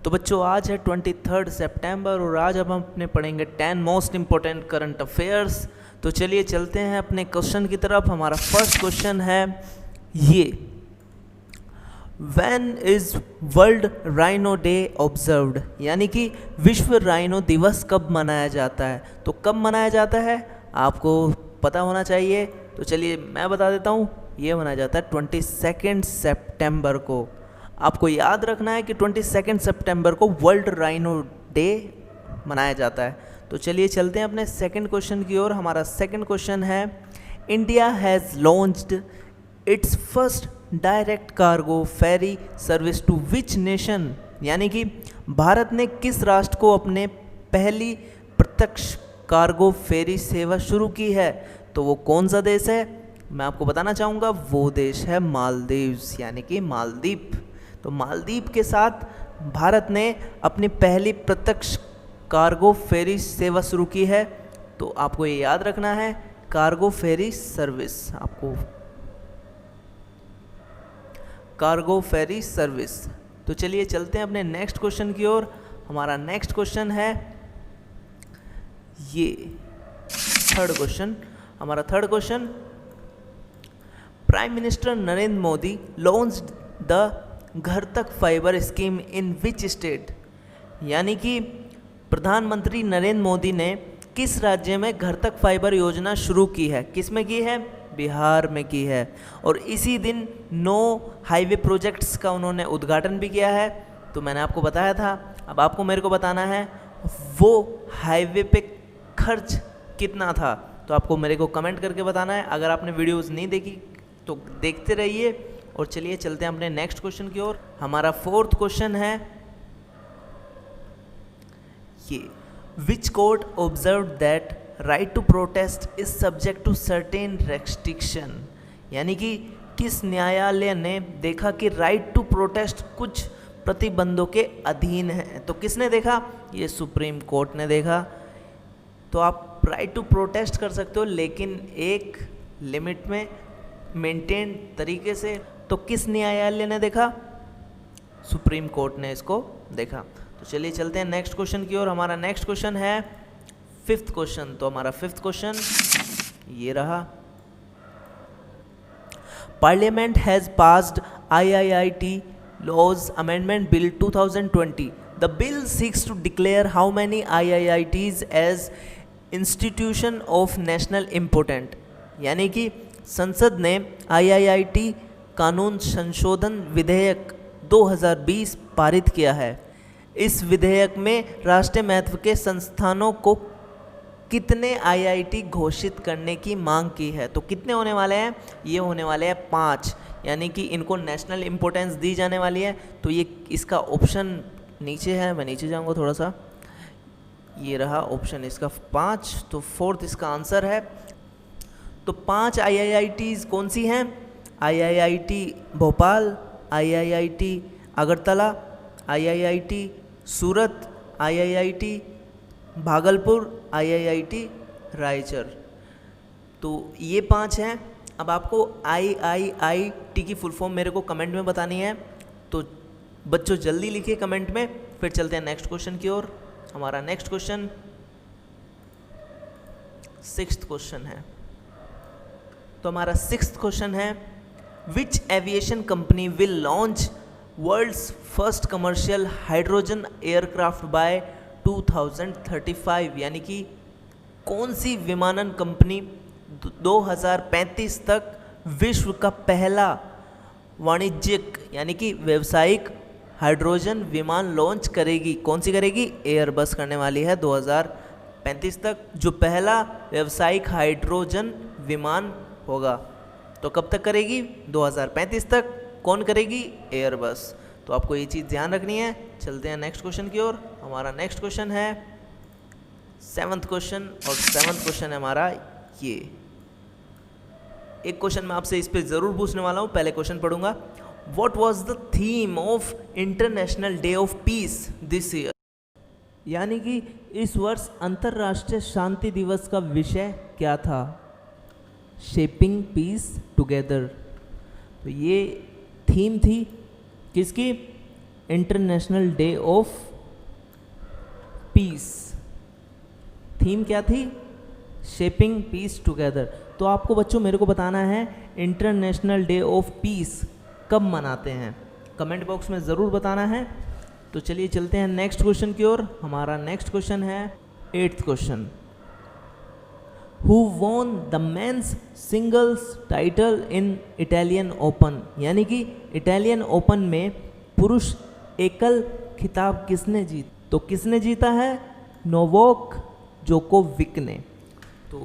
तो बच्चों आज है 23 सितंबर और आज अब हम अपने पढ़ेंगे 10 मोस्ट इम्पोर्टेंट करंट अफेयर्स। तो चलिए चलते हैं अपने क्वेश्चन की तरफ। हमारा फर्स्ट क्वेश्चन है ये, when is world rhino day observed, यानी कि विश्व राइनो दिवस कब मनाया जाता है। तो कब मनाया जाता है आपको पता होना चाहिए। तो चलिए मैं बता देता हूँ, ये मनाया जाता है 22 सितंबर को। आपको याद रखना है कि 22 सितंबर को वर्ल्ड राइनो डे मनाया जाता है। तो चलिए चलते हैं अपने सेकंड क्वेश्चन की ओर। हमारा सेकंड क्वेश्चन है, India has launched its first direct cargo ferry service to which nation, यानी कि भारत ने किस राष्ट्र को अपने पहली प्रत्यक्ष कार्गो फेरी सेवा शुरू की है। तो वो कौन सा देश है मैं आपको बताना चाहूँगा, वो देश है मालदीव्स, यानी कि मालदीव। तो मालदीव के साथ भारत ने अपनी पहली प्रत्यक्ष कार्गो फेरी सेवा शुरू की है। तो आपको ये याद रखना है, कार्गो फेरी सर्विस, आपको कार्गो फेरी सर्विस। तो चलिए चलते हैं अपने नेक्स्ट क्वेश्चन की ओर। हमारा नेक्स्ट क्वेश्चन है ये थर्ड क्वेश्चन। हमारा third question, prime minister Narendra Modi launched the घर तक fibre scheme in which state, यानी कि प्रधानमंत्री नरेंद्र मोदी ने किस राज्य में घर तक फाइबर योजना शुरू की है। किस में की है, बिहार में की है। और इसी दिन 9 हाईवे प्रोजेक्ट्स का उन्होंने उद्घाटन भी किया है। तो मैंने आपको बताया था, अब आपको मेरे को बताना है वो हाईवे पे खर्च कितना था। तो आपको मेरे को कमेंट करके बताना है। अगर आपने वीडियोस नहीं देखी तो देखते रहिए। और चलिए चलते हैं अपने नेक्स्ट क्वेश्चन की ओर। हमारा फोर्थ क्वेश्चन है ये, which court observed that right to protest is subject to certain restriction, यानी कि किस न्यायालय ने देखा कि राइट टू प्रोटेस्ट कुछ प्रतिबंधों के अधीन है। तो किसने देखा, ये सुप्रीम कोर्ट ने देखा। तो आप राइट टू प्रोटेस्ट कर सकते हो, लेकिन एक लिमिट में, मेंटेन तरीके से। तो किस न्यायालय ने देखा, सुप्रीम कोर्ट ने इसको देखा। तो चलिए चलते हैं नेक्स्ट क्वेश्चन की ओर। हमारा नेक्स्ट क्वेश्चन है फिफ्थ क्वेश्चन। तो हमारा फिफ्थ क्वेश्चन ये रहा, parliament has passed IIIT laws amendment bill 2020। The bill seeks to declare how many IIITs as institution of national important, यानी कि संसद ने IIIT कानून संशोधन विधेयक 2020 पारित किया है। इस विधेयक में राष्ट्रीय महत्व के संस्थानों को कितने IIT घोषित करने की मांग की है। तो कितने होने वाले हैं, ये होने वाले हैं 5, यानी कि इनको नेशनल इम्पोर्टेंस दी जाने वाली है। तो ये इसका ऑप्शन नीचे है, मैं नीचे जाऊंगा थोड़ा सा, ये रहा ऑप्शन इसका 5। तो फोर्थ इसका आंसर है। तो 5 IIITs कौन सी हैं, IIIT Bhopal, IIIT Agartala, IIIT सूरत, IIIT भागलपुर, IIIT रायचूर। तो ये 5 हैं। अब आपको IIIT की फुल फॉर्म मेरे को कमेंट में बतानी है। तो बच्चों जल्दी लिखिए कमेंट में। फिर चलते हैं नेक्स्ट क्वेश्चन की ओर। हमारा नेक्स्ट क्वेश्चन सिक्स्थ क्वेश्चन है। तो हमारा सिक्स्थ क्वेश्चन है, which aviation company will launch world's first commercial hydrogen aircraft by 2035, यानी कि कौन सी विमानन कंपनी 2035 तक विश्व का पहला वाणिज्यिक यानी कि व्यावसायिक हाइड्रोजन विमान लॉन्च करेगी। कौन सी करेगी, एयरबस करने वाली है 2035 तक जो पहला व्यावसायिक हाइड्रोजन विमान होगा। तो कब तक करेगी, 2035 तक। कौन करेगी, एयरबस। तो आपको ये चीज़ ध्यान रखनी है। चलते हैं नेक्स्ट क्वेश्चन की ओर। हमारा नेक्स्ट क्वेश्चन है 7th क्वेश्चन, और 7th क्वेश्चन है हमारा ये। एक क्वेश्चन मैं आपसे इस पे ज़रूर पूछने वाला हूँ, पहले क्वेश्चन पढ़ूंगा। What was the theme of international day of piece this year, यानी कि इस वर्ष अंतर्राष्ट्रीय शांति दिवस का विषय क्या था। Shaping peace together. तो ये थीम थी किसकी, international day of peace. Theme क्या थी? Shaping peace together. तो आपको बच्चों मेरे को बताना है इंटरनेशनल डे ऑफ पीस कब मनाते हैं, कमेंट बॉक्स में ज़रूर बताना है। तो चलिए चलते हैं नेक्स्ट क्वेश्चन की ओर। हमारा नेक्स्ट क्वेश्चन है 8th question. Who won the men's singles title in Italian open, यानी कि इटालियन ओपन में पुरुष एकल खिताब किसने जीता? तो किसने जीता है? नोवाक जोकोविक ने। तो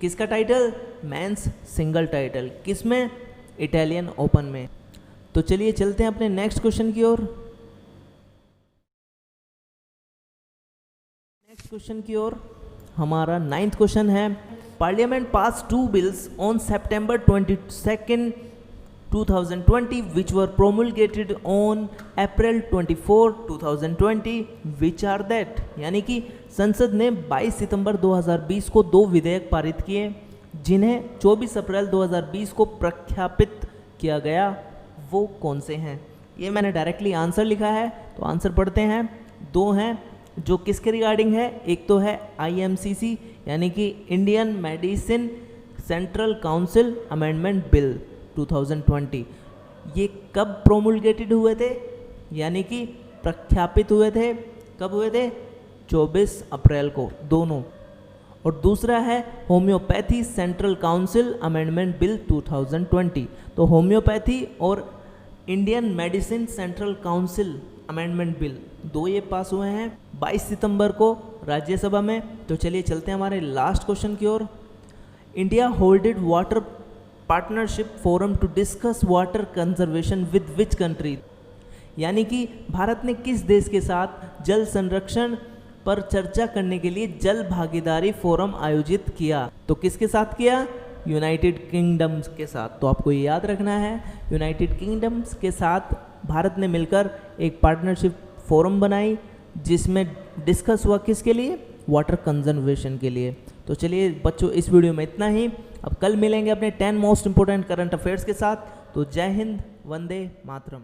किसका टाइटल? मेंस सिंगल टाइटल, किसमें? इटालियन ओपन में। तो चलिए चलते हैं अपने नेक्स्ट क्वेश्चन की ओर। नेक्स्ट क्वेश्चन की ओर हमारा 9th क्वेश्चन है। Parliament pass 2 bills on September 22, 2020 which were promulgated on April 24, 2020 which are that, यानी कि संसद ने 22 सितंबर 2020 को 2 विधेयक पारित किए जिन्हें 24 अप्रैल 2020 को प्रख्यापित किया गया। वो कौन से हैं? ये मैंने डायरेक्टली आंसर लिखा है, तो आंसर पढ़ते हैं। 2 हैं जो किसके रिगार्डिंग है? एक तो है IMCC यानी कि Indian medicine central council amendment bill 2020। ये कब प्रोमुलगेटेड हुए थे, यानी कि प्रख्यापित हुए थे? कब हुए थे? 24 अप्रैल को, दोनों। और दूसरा है homeopathy central council amendment bill 2020। तो होम्योपैथी और Indian medicine central council amendment bill 2 ये पास हुए हैं 22 सितंबर को राज्यसभा में। तो चलिए चलते हैं हमारे लास्ट क्वेश्चन की ओर। India holded water partnership forum to discuss water conservation with which country, यानी कि भारत ने किस देश के साथ जल संरक्षण पर चर्चा करने के लिए जल भागीदारी फोरम आयोजित किया? तो किसके साथ किया? यूनाइटेड किंगडम्स के साथ। तो आपको ये याद रखना है, यूनाइटेड किंगडम्स के साथ भारत ने मिलकर एक पार्टनरशिप फोरम बनाई जिसमें डिस्कस हुआ किसके लिए? वाटर कंजर्वेशन के लिए। तो चलिए बच्चों इस वीडियो में इतना ही। अब कल मिलेंगे अपने 10 मोस्ट इंपोर्टेंट करंट अफेयर्स के साथ। तो जय हिंद, वंदे मातरम।